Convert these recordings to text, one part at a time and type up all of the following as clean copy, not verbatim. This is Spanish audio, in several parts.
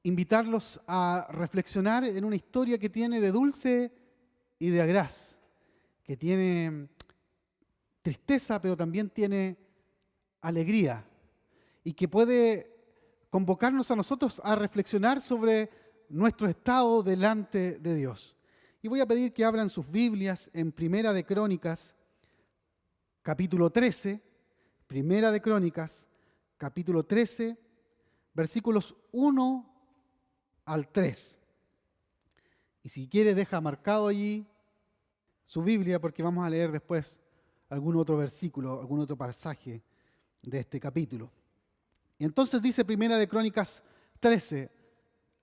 invitarlos a reflexionar en una historia que tiene de dulce y de agraz, que tiene tristeza, pero también tiene alegría, y que puede convocarnos a nosotros a reflexionar sobre nuestro estado delante de Dios. Y voy a pedir que abran sus Biblias en Primera de Crónicas, capítulo 13, Primera de Crónicas, capítulo 13, versículos 1 al 3. Y si quiere, deja marcado allí su Biblia, porque vamos a leer después algún otro versículo, algún otro pasaje de este capítulo. Y entonces dice Primera de Crónicas 13,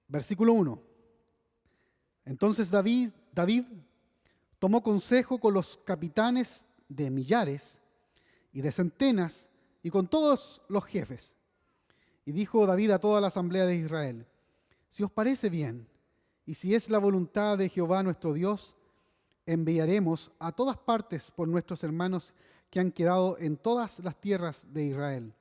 versículo 1. Entonces David tomó consejo con los capitanes de millares y de centenas y con todos los jefes. Y dijo David a toda la asamblea de Israel: si os parece bien, y si es la voluntad de Jehová nuestro Dios, enviaremos a todas partes por nuestros hermanos que han quedado en todas las tierras de Israel,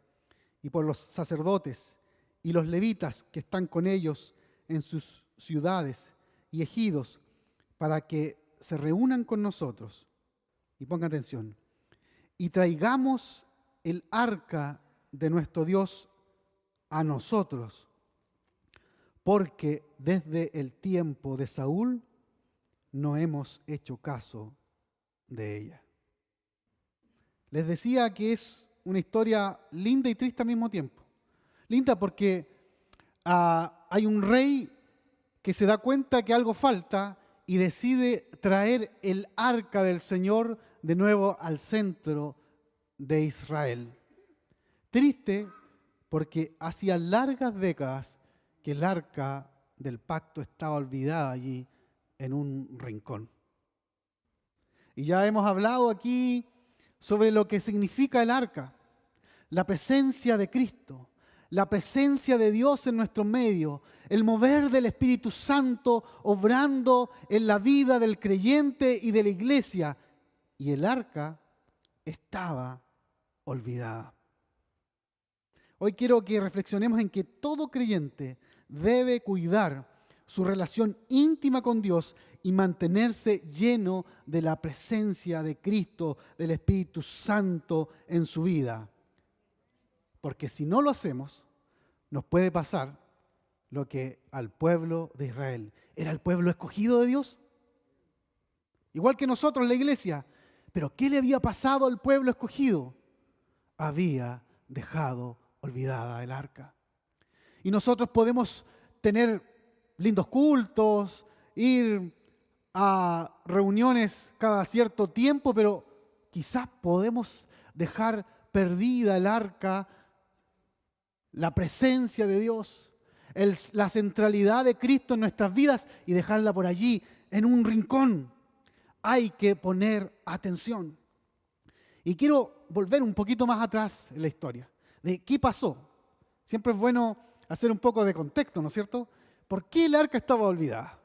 y por los sacerdotes y los levitas que están con ellos en sus ciudades y ejidos, para que se reúnan con nosotros. Y pongan atención. Y traigamos el arca de nuestro Dios a nosotros, porque desde el tiempo de Saúl no hemos hecho caso de ella. Les decía que es una historia linda y triste al mismo tiempo. Linda porque hay un rey que se da cuenta que algo falta y decide traer el arca del Señor de nuevo al centro de Israel. Triste porque hacía largas décadas que el arca del pacto estaba olvidada allí en un rincón. Y ya hemos hablado aquí sobre lo que significa el arca, la presencia de Cristo, la presencia de Dios en nuestro medio, el mover del Espíritu Santo obrando en la vida del creyente y de la iglesia. Y el arca estaba olvidada. Hoy quiero que reflexionemos en que todo creyente debe cuidar su relación íntima con Dios y mantenerse lleno de la presencia de Cristo, del Espíritu Santo en su vida. Porque si no lo hacemos, nos puede pasar lo que al pueblo de Israel. ¿Era el pueblo escogido de Dios? Igual que nosotros, la iglesia. ¿Pero qué le había pasado al pueblo escogido? Había dejado olvidada el arca. Y nosotros podemos tener lindos cultos, ir a reuniones cada cierto tiempo, pero quizás podemos dejar perdida el arca, la presencia de Dios, la centralidad de Cristo en nuestras vidas y dejarla por allí en un rincón. Hay que poner atención. Y quiero volver un poquito más atrás en la historia, de qué pasó. Siempre es bueno hacer un poco de contexto, ¿no es cierto? ¿Por qué el arca estaba olvidada?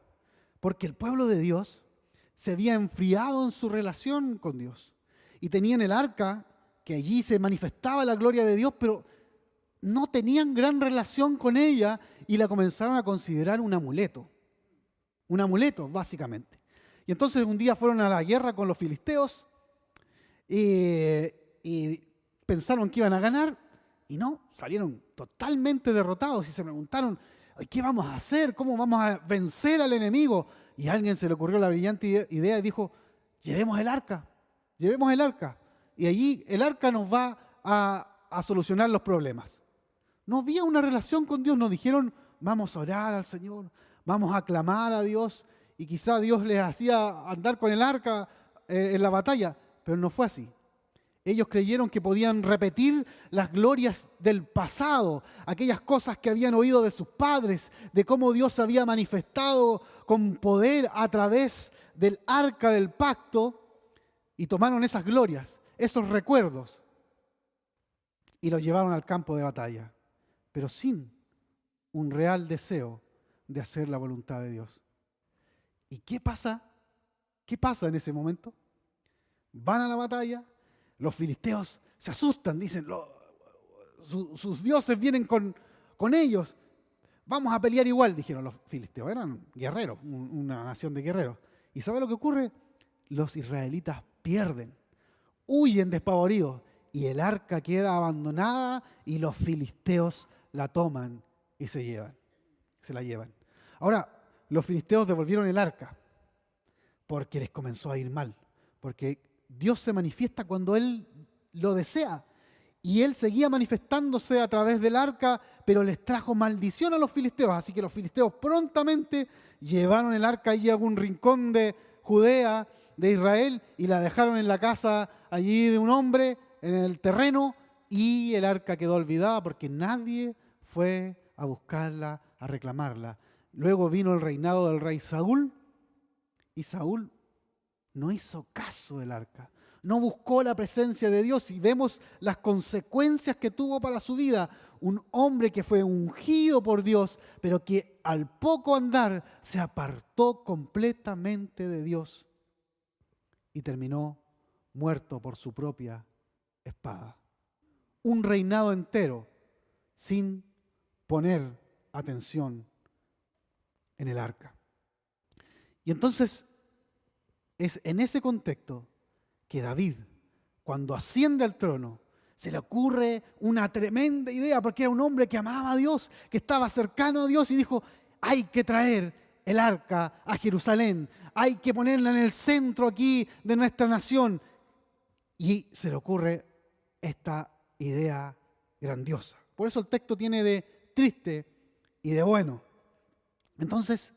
Porque el pueblo de Dios se había enfriado en su relación con Dios. Y tenían el arca, que allí se manifestaba la gloria de Dios, pero no tenían gran relación con ella y la comenzaron a considerar un amuleto, básicamente. Y entonces un día fueron a la guerra con los filisteos y pensaron que iban a ganar y no, salieron totalmente derrotados y se preguntaron, ¿qué vamos a hacer? ¿Cómo vamos a vencer al enemigo? Y a alguien se le ocurrió la brillante idea y dijo, llevemos el arca. Y allí el arca nos va a solucionar los problemas. No había una relación con Dios, nos dijeron, vamos a orar al Señor, vamos a clamar a Dios, y quizá Dios les hacía andar con el arca en la batalla, pero no fue así. Ellos creyeron que podían repetir las glorias del pasado, aquellas cosas que habían oído de sus padres, de cómo Dios se había manifestado con poder a través del arca del pacto, y tomaron esas glorias, esos recuerdos, y los llevaron al campo de batalla, pero sin un real deseo de hacer la voluntad de Dios. ¿Y qué pasa? ¿Qué pasa en ese momento? Van a la batalla, los filisteos se asustan, dicen, sus dioses vienen con ellos, vamos a pelear igual, dijeron los filisteos. Eran guerreros, una nación de guerreros. ¿Y sabe lo que ocurre? Los israelitas pierden, huyen despavoridos y el arca queda abandonada y los filisteos la toman y se la llevan. Ahora, los filisteos devolvieron el arca porque les comenzó a ir mal, porque Dios se manifiesta cuando Él lo desea. Y Él seguía manifestándose a través del arca, pero les trajo maldición a los filisteos. Así que los filisteos prontamente llevaron el arca allí a algún rincón de Judea, de Israel, y la dejaron en la casa allí de un hombre, en el terreno, y el arca quedó olvidada porque nadie fue a buscarla, a reclamarla. Luego vino el reinado del rey Saúl, y Saúl no hizo caso del arca. No buscó la presencia de Dios y vemos las consecuencias que tuvo para su vida. Un hombre que fue ungido por Dios, pero que al poco andar se apartó completamente de Dios y terminó muerto por su propia espada. Un reinado entero sin poner atención en el arca. Y entonces es en ese contexto que David, cuando asciende al trono, se le ocurre una tremenda idea, porque era un hombre que amaba a Dios, que estaba cercano a Dios, y dijo, hay que traer el arca a Jerusalén, hay que ponerla en el centro aquí de nuestra nación. Y se le ocurre esta idea grandiosa. Por eso el texto tiene de triste y de bueno. Entonces,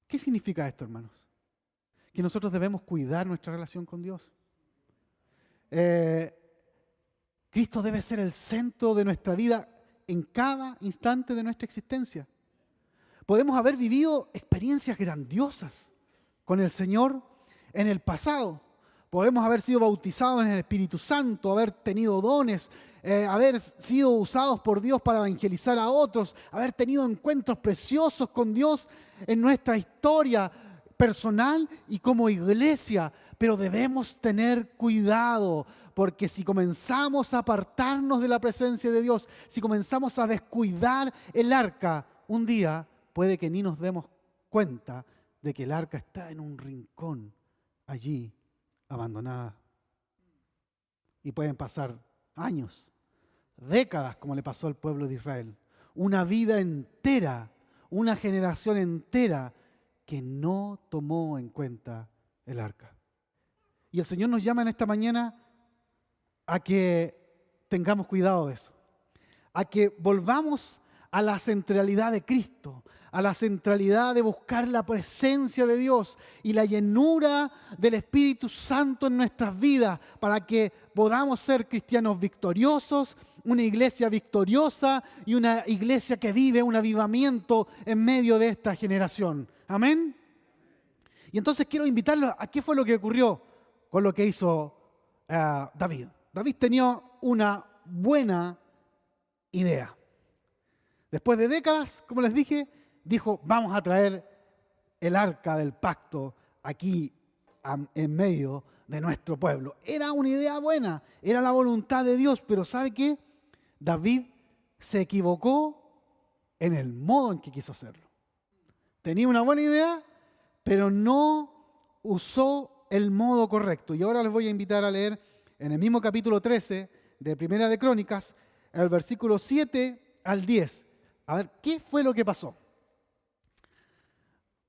¿qué significa esto, hermanos? Que nosotros debemos cuidar nuestra relación con Dios. Cristo debe ser el centro de nuestra vida en cada instante de nuestra existencia. Podemos haber vivido experiencias grandiosas con el Señor en el pasado. Podemos haber sido bautizados en el Espíritu Santo, haber tenido dones, haber sido usados por Dios para evangelizar a otros, haber tenido encuentros preciosos con Dios en nuestra historia personal y como iglesia, pero debemos tener cuidado, porque si comenzamos a apartarnos de la presencia de Dios, si comenzamos a descuidar el arca, un día puede que ni nos demos cuenta de que el arca está en un rincón allí, abandonada. Y pueden pasar años, décadas, como le pasó al pueblo de Israel, una vida entera, una generación entera, que no tomó en cuenta el arca. Y el Señor nos llama en esta mañana a que tengamos cuidado de eso, a que volvamos a la centralidad de Cristo, a la centralidad de buscar la presencia de Dios y la llenura del Espíritu Santo en nuestras vidas, para que podamos ser cristianos victoriosos, una iglesia victoriosa y una iglesia que vive un avivamiento en medio de esta generación. Amén. Y entonces quiero invitarlos a qué fue lo que ocurrió con lo que hizo David. David tenía una buena idea. Después de décadas, como les dije, dijo, vamos a traer el arca del pacto aquí en medio de nuestro pueblo. Era una idea buena, era la voluntad de Dios, pero ¿sabe qué? David se equivocó en el modo en que quiso hacerlo. Tenía una buena idea, pero no usó el modo correcto. Y ahora les voy a invitar a leer en el mismo capítulo 13 de Primera de Crónicas, el versículo 7 al 10. A ver, ¿qué fue lo que pasó?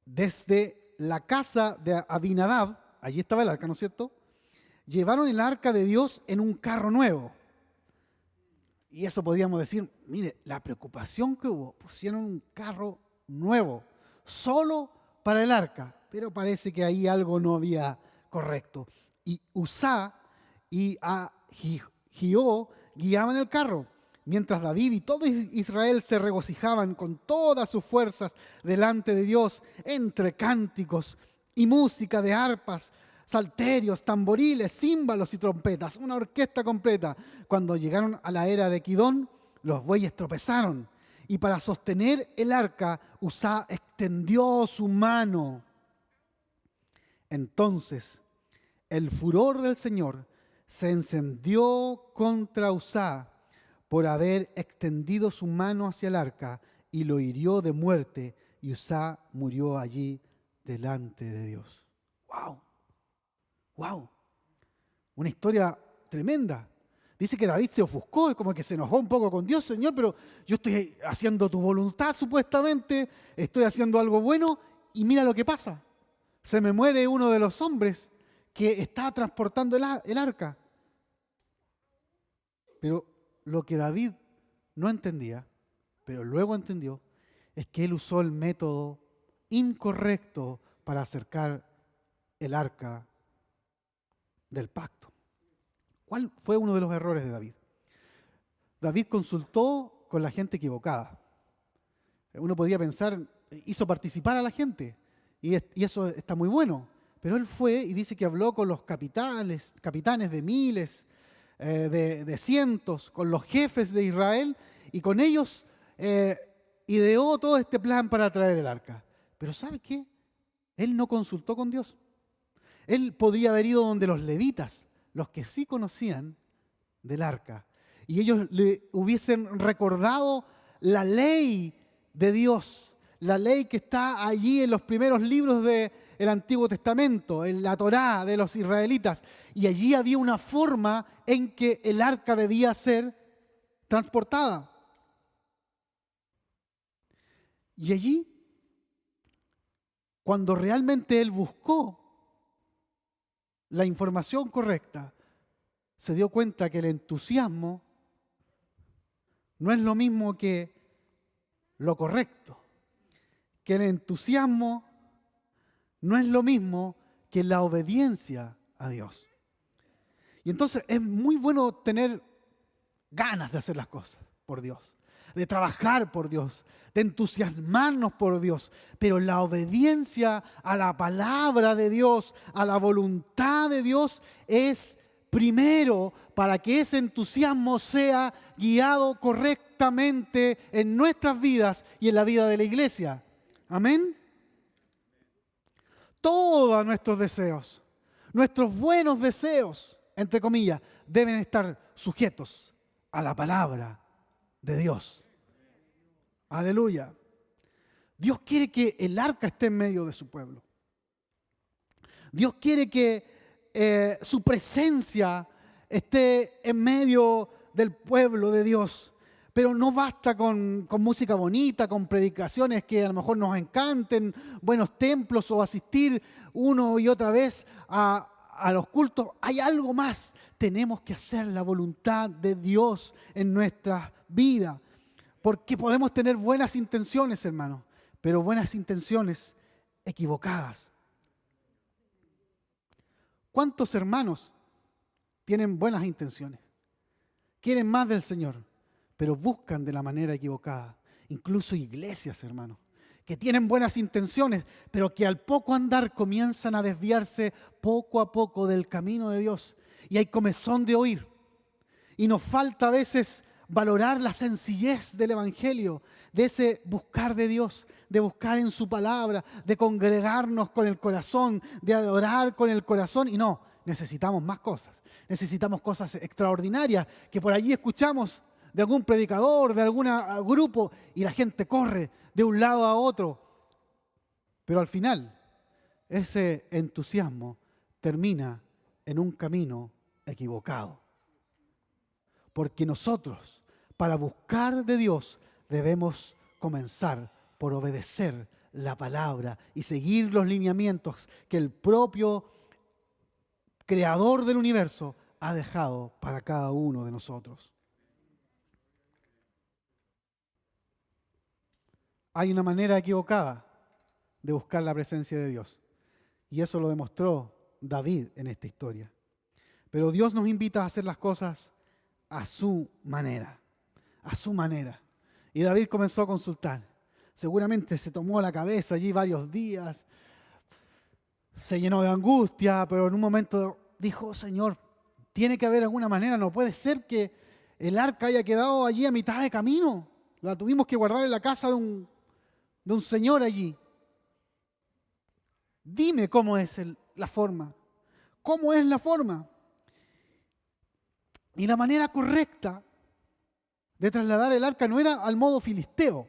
Desde la casa de Abinadab, allí estaba el arca, ¿no es cierto? Llevaron el arca de Dios en un carro nuevo. Y eso podríamos decir, mire, la preocupación que hubo, pusieron un carro nuevo, solo para el arca, pero parece que ahí algo no había correcto. Y Uzá y Ahío guiaban el carro, mientras David y todo Israel se regocijaban con todas sus fuerzas delante de Dios, entre cánticos y música de arpas, salterios, tamboriles, címbalos y trompetas, una orquesta completa. Cuando llegaron a la era de Kidón, los bueyes tropezaron, y para sostener el arca, Uzá extendió su mano. Entonces, el furor del Señor se encendió contra Uzá, por haber extendido su mano hacia el arca y lo hirió de muerte, y Uzá murió allí delante de Dios. ¡Wow! ¡Wow! Una historia tremenda. Dice que David se ofuscó, es como que se enojó un poco con Dios. Señor, pero yo estoy haciendo tu voluntad supuestamente, estoy haciendo algo bueno y mira lo que pasa. Se me muere uno de los hombres que está transportando el arca. Pero lo que David no entendía, pero luego entendió, es que él usó el método incorrecto para acercar el arca del pacto. ¿Cuál fue uno de los errores de David? David consultó con la gente equivocada. Uno podría pensar, hizo participar a la gente, y eso está muy bueno. Pero él fue y dice que habló con los capitanes de miles, de cientos, con los jefes de Israel, y con ellos ideó todo este plan para traer el arca. Pero ¿sabe qué? Él no consultó con Dios. Él podría haber ido donde los levitas, los que sí conocían del arca, y ellos le hubiesen recordado la ley de Dios, la ley que está allí en los primeros libros del Antiguo Testamento, en la Torá de los israelitas, y allí había una forma en que el arca debía ser transportada. Y allí, cuando realmente él buscó la información correcta, se dio cuenta que el entusiasmo no es lo mismo que lo correcto, que el entusiasmo no es lo mismo que la obediencia a Dios. Y entonces es muy bueno tener ganas de hacer las cosas por Dios, de trabajar por Dios, de entusiasmarnos por Dios, pero la obediencia a la palabra de Dios, a la voluntad de Dios, es primero para que ese entusiasmo sea guiado correctamente en nuestras vidas y en la vida de la iglesia. Amén. Todos nuestros deseos, nuestros buenos deseos, entre comillas, deben estar sujetos a la palabra de Dios. Aleluya. Dios quiere que el arca esté en medio de su pueblo. Dios quiere que su presencia esté en medio del pueblo de Dios. Pero no basta con música bonita, con predicaciones que a lo mejor nos encanten, buenos templos o asistir uno y otra vez a los cultos. Hay algo más. Tenemos que hacer la voluntad de Dios en nuestras vidas. Porque podemos tener buenas intenciones, hermanos, pero buenas intenciones equivocadas. ¿Cuántos hermanos tienen buenas intenciones? Quieren más del Señor, pero buscan de la manera equivocada. Incluso iglesias, hermanos, que tienen buenas intenciones, pero que al poco andar comienzan a desviarse poco a poco del camino de Dios. Y hay comezón de oír. Y nos falta a veces valorar la sencillez del Evangelio, de ese buscar de Dios, de buscar en su palabra, de congregarnos con el corazón, de adorar con el corazón. Y no, necesitamos más cosas. Necesitamos cosas extraordinarias que por allí escuchamos de algún predicador, de algún grupo, y la gente corre de un lado a otro. Pero al final, ese entusiasmo termina en un camino equivocado. Porque nosotros, para buscar de Dios, debemos comenzar por obedecer la palabra y seguir los lineamientos que el propio Creador del universo ha dejado para cada uno de nosotros. Hay una manera equivocada de buscar la presencia de Dios. Y eso lo demostró David en esta historia. Pero Dios nos invita a hacer las cosas a su manera, a su manera. Y David comenzó a consultar. Seguramente se tomó la cabeza allí varios días, se llenó de angustia, pero en un momento dijo: Señor, tiene que haber alguna manera, no puede ser que el arca haya quedado allí a mitad de camino. La tuvimos que guardar en la casa de un señor allí. Dime cómo es la forma. ¿Cómo es la forma? Y la manera correcta de trasladar el arca no era al modo filisteo,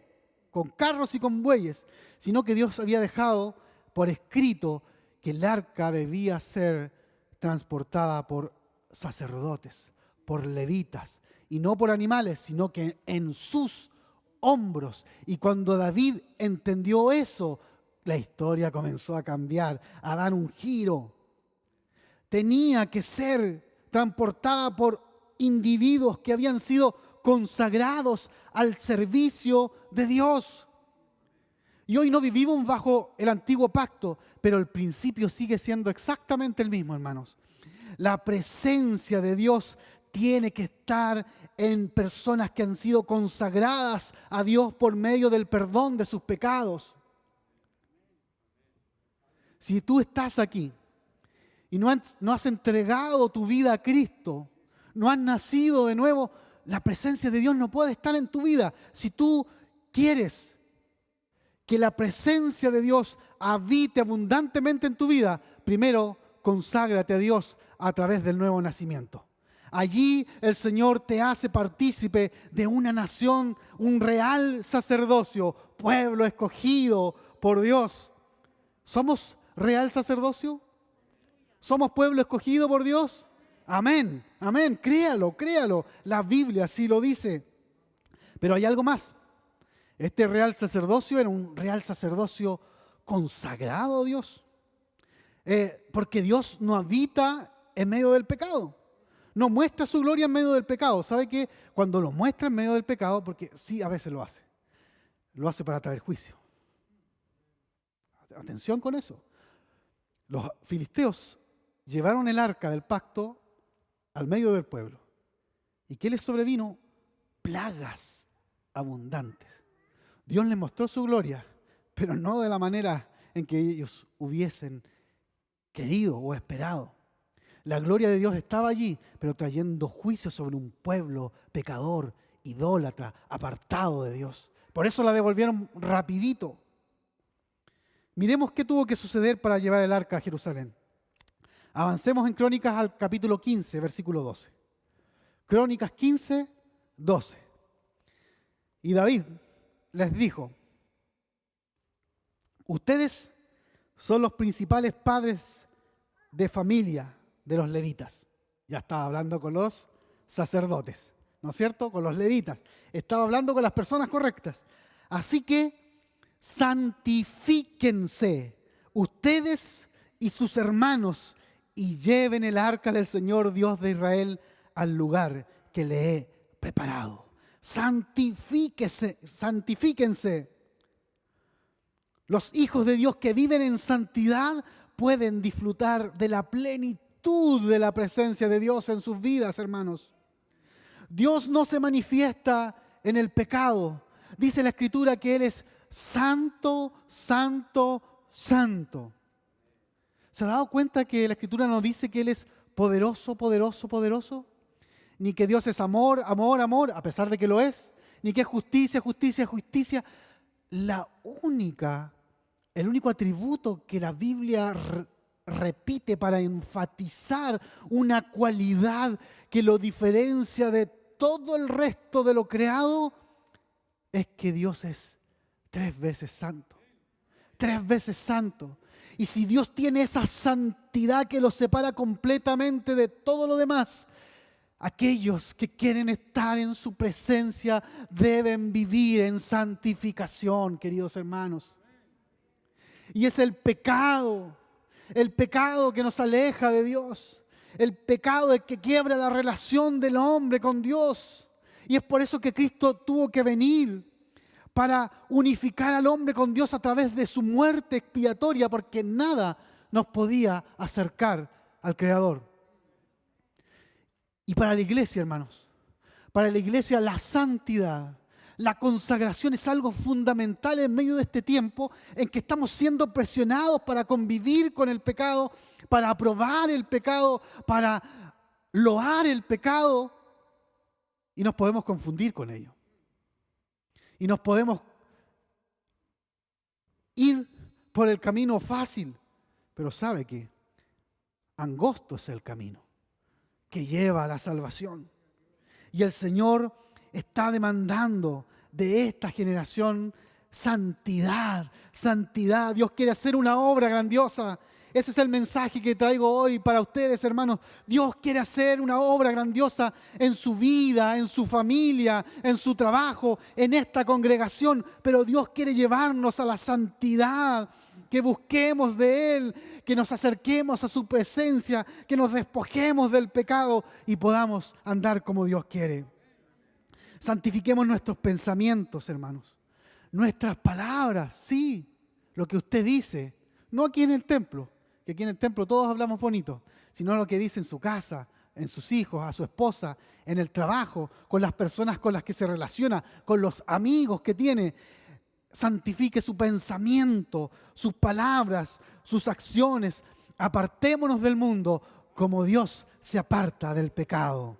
con carros y con bueyes, sino que Dios había dejado por escrito que el arca debía ser transportada por sacerdotes, por levitas, y no por animales, sino que en sus hombros. Y cuando David entendió eso, la historia comenzó a cambiar, a dar un giro. Tenía que ser transportada por individuos que habían sido consagrados al servicio de Dios. Y hoy no vivimos bajo el antiguo pacto, pero el principio sigue siendo exactamente el mismo, hermanos. La presencia de Dios tiene que estar en personas que han sido consagradas a Dios por medio del perdón de sus pecados. Si tú estás aquí y no has entregado tu vida a Cristo, no has nacido de nuevo, la presencia de Dios no puede estar en tu vida. Si tú quieres que la presencia de Dios habite abundantemente en tu vida, primero conságrate a Dios a través del nuevo nacimiento. Allí el Señor te hace partícipe de una nación, un real sacerdocio, pueblo escogido por Dios. ¿Somos real sacerdocio? ¿Somos pueblo escogido por Dios? Amén, amén, créalo, créalo. La Biblia sí lo dice. Pero hay algo más. Este real sacerdocio era un real sacerdocio consagrado a Dios. Porque Dios no habita en medio del pecado. No muestra su gloria en medio del pecado. ¿Sabe qué? Cuando lo muestra en medio del pecado, porque sí, a veces lo hace para traer juicio. Atención con eso. Los filisteos llevaron el arca del pacto al medio del pueblo. ¿Y qué les sobrevino? Plagas abundantes. Dios les mostró su gloria, pero no de la manera en que ellos hubiesen querido o esperado. La gloria de Dios estaba allí, pero trayendo juicio sobre un pueblo pecador, idólatra, apartado de Dios. Por eso la devolvieron rapidito. Miremos qué tuvo que suceder para llevar el arca a Jerusalén. Avancemos en Crónicas al capítulo 15, versículo 12. Crónicas 15, 12. Y David les dijo: ustedes son los principales padres de familia de los levitas. Ya estaba hablando con los sacerdotes, ¿no es cierto? Con los levitas. Estaba hablando con las personas correctas. Así que santifíquense ustedes y sus hermanos y lleven el arca del Señor Dios de Israel al lugar que le he preparado. Santifíquense. Los hijos de Dios que viven en santidad pueden disfrutar de la plenitud de la presencia de Dios en sus vidas, hermanos. Dios no se manifiesta en el pecado. Dice la Escritura que Él es santo, santo, santo. ¿Se ha dado cuenta que la Escritura no dice que Él es poderoso, poderoso, poderoso? Ni que Dios es amor, amor, amor, a pesar de que lo es. Ni que es justicia, justicia, justicia. El único atributo que la Biblia repite para enfatizar una cualidad que lo diferencia de todo el resto de lo creado es que Dios es 3 veces santo. 3 veces santo. Y si Dios tiene esa santidad que lo separa completamente de todo lo demás, aquellos que quieren estar en su presencia deben vivir en santificación, queridos hermanos. Y es el pecado que nos aleja de Dios, el pecado el que quiebra la relación del hombre con Dios. Y es por eso que Cristo tuvo que venir para unificar al hombre con Dios a través de su muerte expiatoria, porque nada nos podía acercar al Creador. Y para la iglesia, hermanos, para la iglesia la santidad, la consagración es algo fundamental en medio de este tiempo en que estamos siendo presionados para convivir con el pecado, para aprobar el pecado, para loar el pecado, y nos podemos confundir con ello. Y nos podemos ir por el camino fácil, pero ¿sabe qué? Angosto es el camino que lleva a la salvación. Y el Señor está demandando de esta generación santidad, santidad. Dios quiere hacer una obra grandiosa. Ese es el mensaje que traigo hoy para ustedes, hermanos. Dios quiere hacer una obra grandiosa en su vida, en su familia, en su trabajo, en esta congregación. Pero Dios quiere llevarnos a la santidad, que busquemos de Él, que nos acerquemos a su presencia, que nos despojemos del pecado y podamos andar como Dios quiere. Santifiquemos nuestros pensamientos, hermanos. Nuestras palabras, sí, lo que usted dice, no aquí en el templo, que aquí en el templo todos hablamos bonito, sino lo que dice en su casa, en sus hijos, a su esposa, en el trabajo, con las personas con las que se relaciona, con los amigos que tiene. Santifique su pensamiento, sus palabras, sus acciones. Apartémonos del mundo como Dios se aparta del pecado.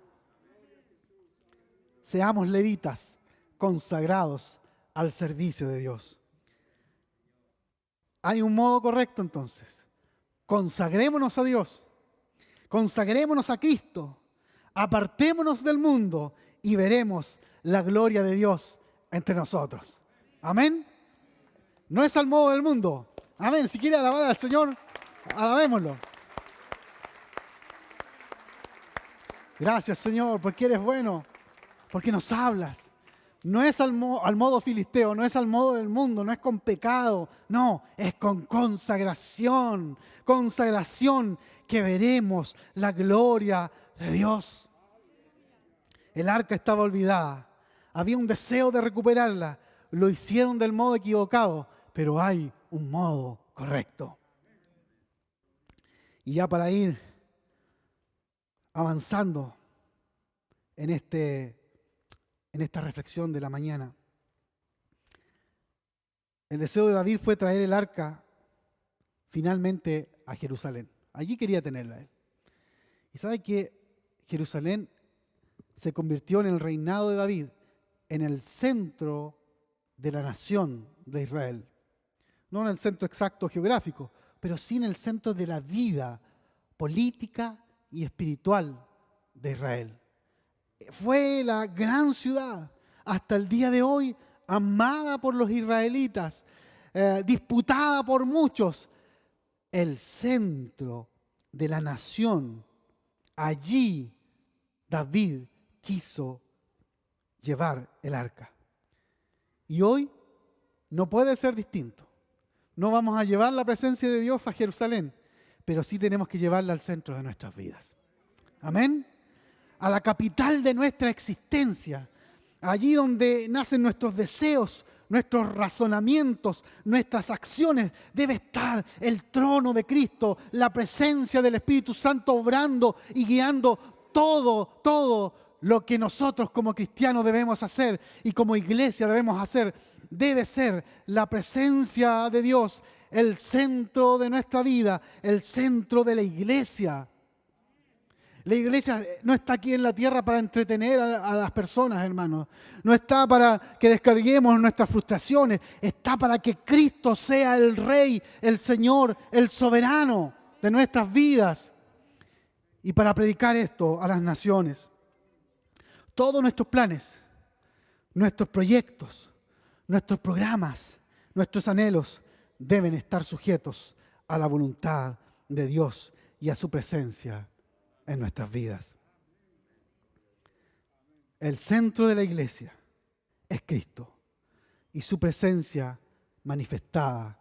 Seamos levitas consagrados al servicio de Dios. Hay un modo correcto entonces. Consagrémonos a Dios, consagrémonos a Cristo, apartémonos del mundo y veremos la gloria de Dios entre nosotros. Amén. No es al modo del mundo. Amén. Si quiere alabar al Señor, alabémoslo. Gracias, Señor, porque eres bueno, porque nos hablas. No es al modo filisteo, no es al modo del mundo, no es con pecado, no, es con consagración, consagración que veremos la gloria de Dios. El arca estaba olvidada, había un deseo de recuperarla, lo hicieron del modo equivocado, pero hay un modo correcto. Y ya para ir avanzando en esta reflexión de la mañana. El deseo de David fue traer el arca finalmente a Jerusalén. Allí quería tenerla él. Y sabe que Jerusalén se convirtió en el reinado de David, en el centro de la nación de Israel. No en el centro exacto geográfico, pero sí en el centro de la vida política y espiritual de Israel. Fue la gran ciudad, hasta el día de hoy, amada por los israelitas, disputada por muchos, el centro de la nación. Allí David quiso llevar el arca. Y hoy no puede ser distinto. No vamos a llevar la presencia de Dios a Jerusalén, pero sí tenemos que llevarla al centro de nuestras vidas. Amén. A la capital de nuestra existencia, allí donde nacen nuestros deseos, nuestros razonamientos, nuestras acciones, debe estar el trono de Cristo, la presencia del Espíritu Santo obrando y guiando todo lo que nosotros como cristianos debemos hacer y como iglesia debemos hacer. Debe ser la presencia de Dios el centro de nuestra vida, el centro de la iglesia. La iglesia no está aquí en la tierra para entretener a las personas, hermanos. No está para que descarguemos nuestras frustraciones. Está para que Cristo sea el Rey, el Señor, el soberano de nuestras vidas. Y para predicar esto a las naciones. Todos nuestros planes, nuestros proyectos, nuestros programas, nuestros anhelos deben estar sujetos a la voluntad de Dios y a su presencia en nuestras vidas. El centro de la iglesia es Cristo y su presencia manifestada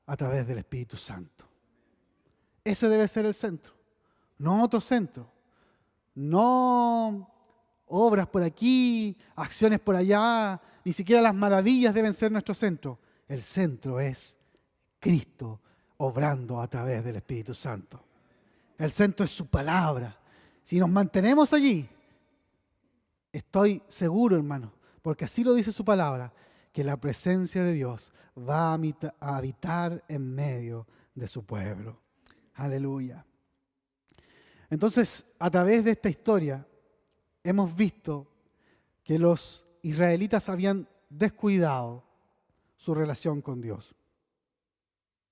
a través del Espíritu Santo. Ese debe ser el centro, no otro centro, no obras por aquí, acciones por allá, ni siquiera las maravillas deben ser nuestro centro. El centro es Cristo obrando a través del Espíritu Santo. El centro es su palabra. Si nos mantenemos allí, estoy seguro, hermano, porque así lo dice su palabra, que la presencia de Dios va a habitar en medio de su pueblo. Aleluya. Entonces, a través de esta historia, hemos visto que los israelitas habían descuidado su relación con Dios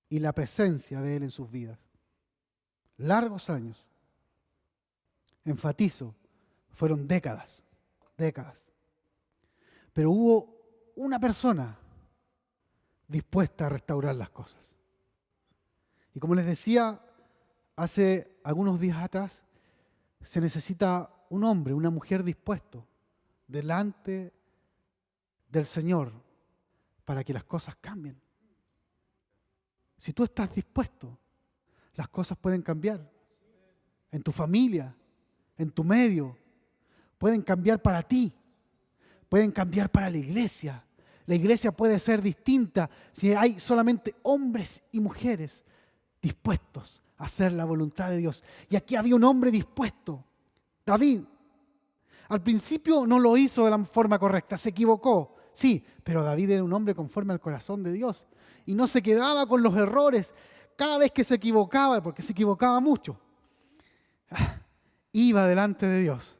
y la presencia de Él en sus vidas. Largos años. Enfatizo, fueron décadas. Pero hubo una persona dispuesta a restaurar las cosas. Y como les decía hace algunos días atrás, se necesita un hombre, una mujer dispuesto delante del Señor para que las cosas cambien. Si tú estás dispuesto, las cosas pueden cambiar. En tu familia, en tu medio, pueden cambiar para ti, pueden cambiar para la iglesia. La iglesia puede ser distinta si hay solamente hombres y mujeres dispuestos a hacer la voluntad de Dios. Y aquí había un hombre dispuesto, David. Al principio no lo hizo de la forma correcta, se equivocó, sí, pero David era un hombre conforme al corazón de Dios y no se quedaba con los errores. Cada vez que se equivocaba, porque se equivocaba mucho, iba delante de Dios,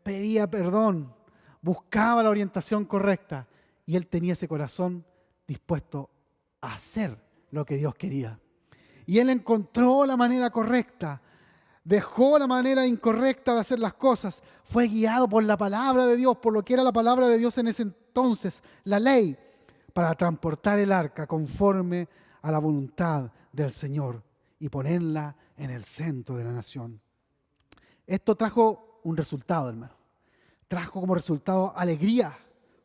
pedía perdón, buscaba la orientación correcta y él tenía ese corazón dispuesto a hacer lo que Dios quería. Y él encontró la manera correcta, dejó la manera incorrecta de hacer las cosas, fue guiado por la palabra de Dios, por lo que era la palabra de Dios en ese entonces, la ley, para transportar el arca conforme a la voluntad del Señor y ponerla en el centro de la nación. Esto trajo un resultado, hermano. Trajo como resultado alegría,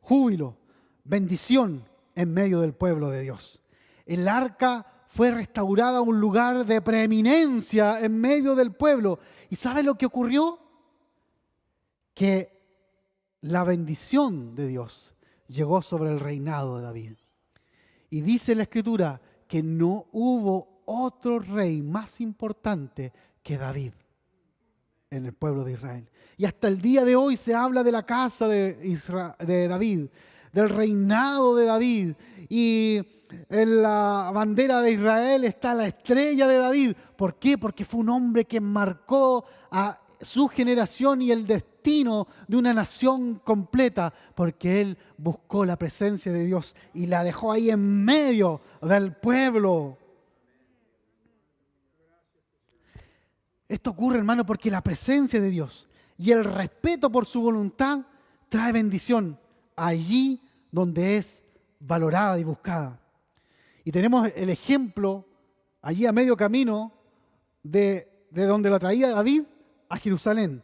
júbilo, bendición en medio del pueblo de Dios. El arca fue restaurada a un lugar de preeminencia en medio del pueblo. ¿Y sabe lo que ocurrió? Que la bendición de Dios llegó sobre el reinado de David. Y dice la Escritura que no hubo otro rey más importante que David en el pueblo de Israel. Y hasta el día de hoy se habla de la casa de David, del reinado de David. Y en la bandera de Israel está la estrella de David. ¿Por qué? Porque fue un hombre que marcó a su generación y el destino de una nación completa, porque él buscó la presencia de Dios y la dejó ahí en medio del pueblo. Esto ocurre, hermano, porque la presencia de Dios y el respeto por su voluntad trae bendición allí donde es valorada y buscada. Y tenemos el ejemplo allí a medio camino de donde lo traía David a Jerusalén,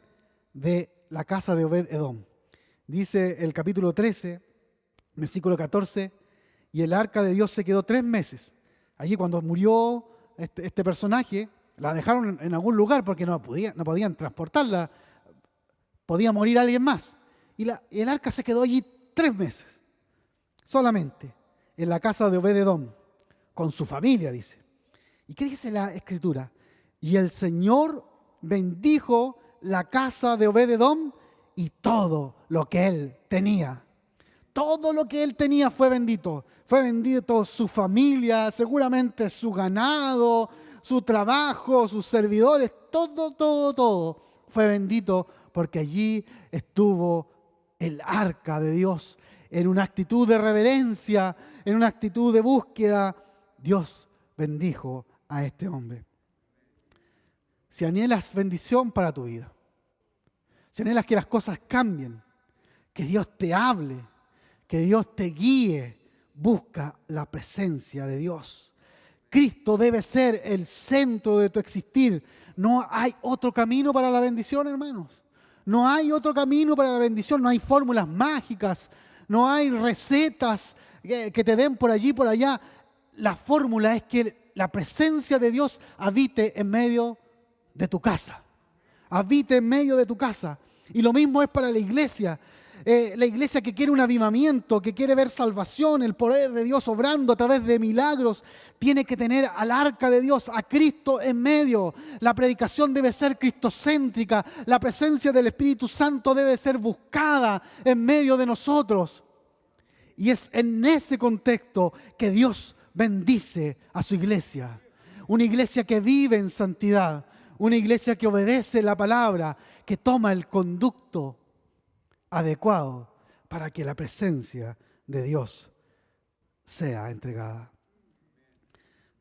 de la casa de Obed-Edom. Dice el capítulo 13, versículo 14, y el arca de Dios se quedó 3 meses. Allí cuando murió este personaje, la dejaron en algún lugar porque no podían transportarla, podía morir alguien más. Y el arca se quedó allí 3 meses, solamente, en la casa de Obed-Edom, con su familia, dice. ¿Y qué dice la Escritura? Y el Señor bendijo la casa de Obed-Edom y todo lo que él tenía. Todo lo que él tenía fue bendito. Fue bendito su familia, seguramente su ganado, su trabajo, sus servidores, todo fue bendito porque allí estuvo el arca de Dios en una actitud de reverencia, en una actitud de búsqueda. Dios bendijo a este hombre. Si anhelas bendición para tu vida, si anhelas que las cosas cambien, que Dios te hable, que Dios te guíe, busca la presencia de Dios. Cristo debe ser el centro de tu existir. No hay otro camino para la bendición, hermanos. No hay otro camino para la bendición. No hay fórmulas mágicas. No hay recetas que te den por allí, por allá. La fórmula es que la presencia de Dios habite en medio de tu casa. Habite en medio de tu casa. Y lo mismo es para la iglesia. La iglesia que quiere un avivamiento, que quiere ver salvación, el poder de Dios obrando a través de milagros, tiene que tener al arca de Dios, a Cristo en medio. La predicación debe ser cristocéntrica. La presencia del Espíritu Santo debe ser buscada en medio de nosotros. Y es en ese contexto que Dios bendice a su iglesia. Una iglesia que vive en santidad. Una iglesia que obedece la palabra, que toma el conducto adecuado para que la presencia de Dios sea entregada.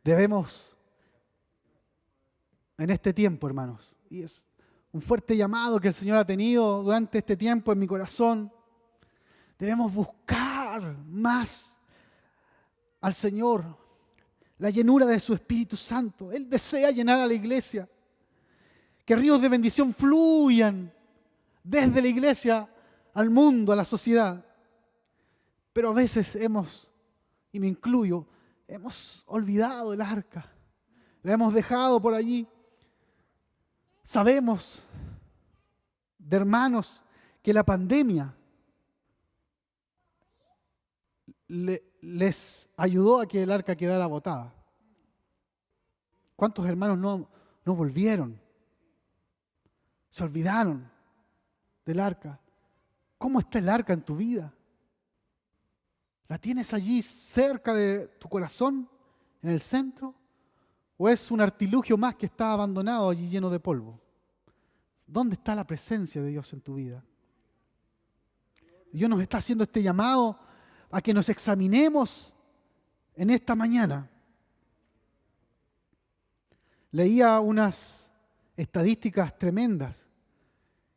Debemos, en este tiempo, hermanos, y es un fuerte llamado que el Señor ha tenido durante este tiempo en mi corazón, Debemos buscar más al Señor, la llenura de su Espíritu Santo. Él desea llenar a la iglesia, que ríos de bendición fluyan desde la iglesia al mundo, a la sociedad. Pero a veces y me incluyo, hemos olvidado el arca, la hemos dejado por allí. Sabemos de hermanos que la pandemia les ayudó a que el arca quedara botada. ¿Cuántos hermanos no volvieron? Se olvidaron del arca. ¿Cómo está el arca en tu vida? ¿La tienes allí cerca de tu corazón, en el centro? ¿O es un artilugio más que está abandonado allí lleno de polvo? ¿Dónde está la presencia de Dios en tu vida? Dios nos está haciendo este llamado a que nos examinemos en esta mañana. Leía unas estadísticas tremendas,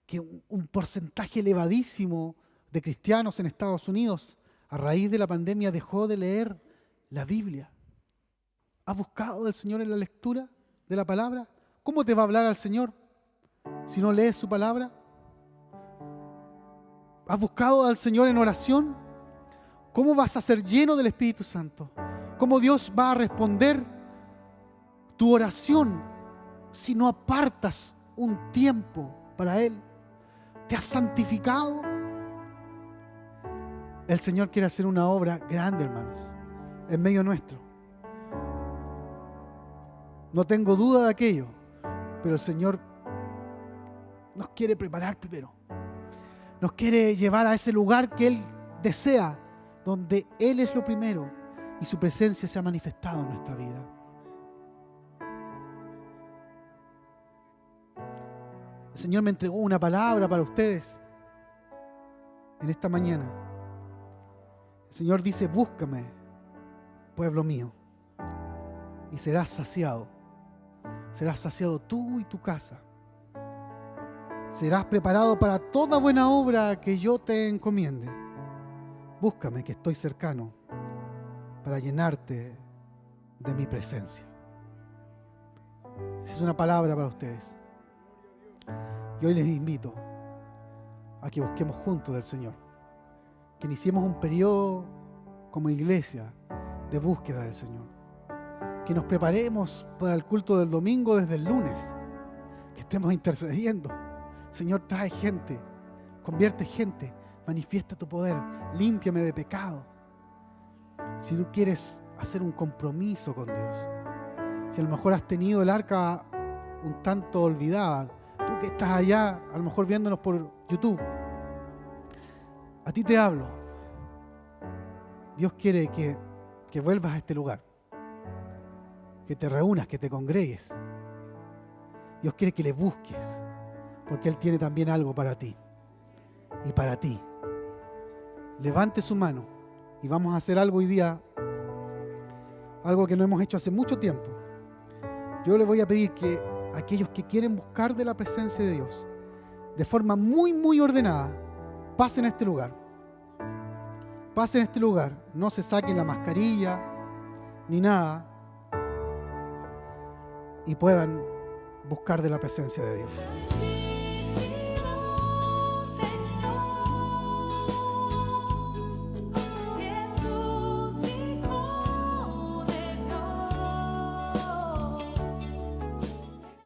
que un porcentaje elevadísimo de cristianos en Estados Unidos a raíz de la pandemia dejó de leer la Biblia. ¿Has buscado al Señor en la lectura de la palabra? ¿Cómo te va a hablar al Señor si no lees su palabra? ¿Has buscado al Señor en oración? ¿Cómo vas a ser lleno del Espíritu Santo? ¿Cómo Dios va a responder tu oración si no apartas un tiempo para Él? ¿Te has santificado? El Señor quiere hacer una obra grande, hermanos, en medio nuestro. No tengo duda de aquello, pero el Señor nos quiere preparar primero. Nos quiere llevar a ese lugar que Él desea, donde Él es lo primero y su presencia se ha manifestado en nuestra vida. El Señor me entregó una palabra para ustedes en esta mañana. El Señor dice: búscame, pueblo mío, y serás saciado. Serás saciado tú y tu casa. Serás preparado para toda buena obra que yo te encomiende. Búscame, que estoy cercano, para llenarte de mi presencia. Esa es una palabra para ustedes. Y hoy les invito a que busquemos juntos del Señor, que iniciemos un periodo como iglesia de búsqueda del Señor, que nos preparemos para el culto del domingo desde el lunes, que estemos intercediendo. Señor, trae gente, convierte gente, manifiesta tu poder, límpiame de pecado. Si tú quieres hacer un compromiso con Dios, si a lo mejor has tenido el arca un tanto olvidada, tú que estás allá, a lo mejor viéndonos por YouTube, a ti te hablo. Dios quiere que vuelvas a este lugar, que te reúnas, que te congregues. Dios quiere que le busques, porque Él tiene también algo para ti y para ti. Levante su mano y vamos a hacer algo hoy día, algo que no hemos hecho hace mucho tiempo. Yo le voy a pedir que aquellos que quieren buscar de la presencia de Dios de forma muy, muy ordenada, pasen a este lugar. Pasen a este lugar, no se saquen la mascarilla ni nada y puedan buscar de la presencia de Dios.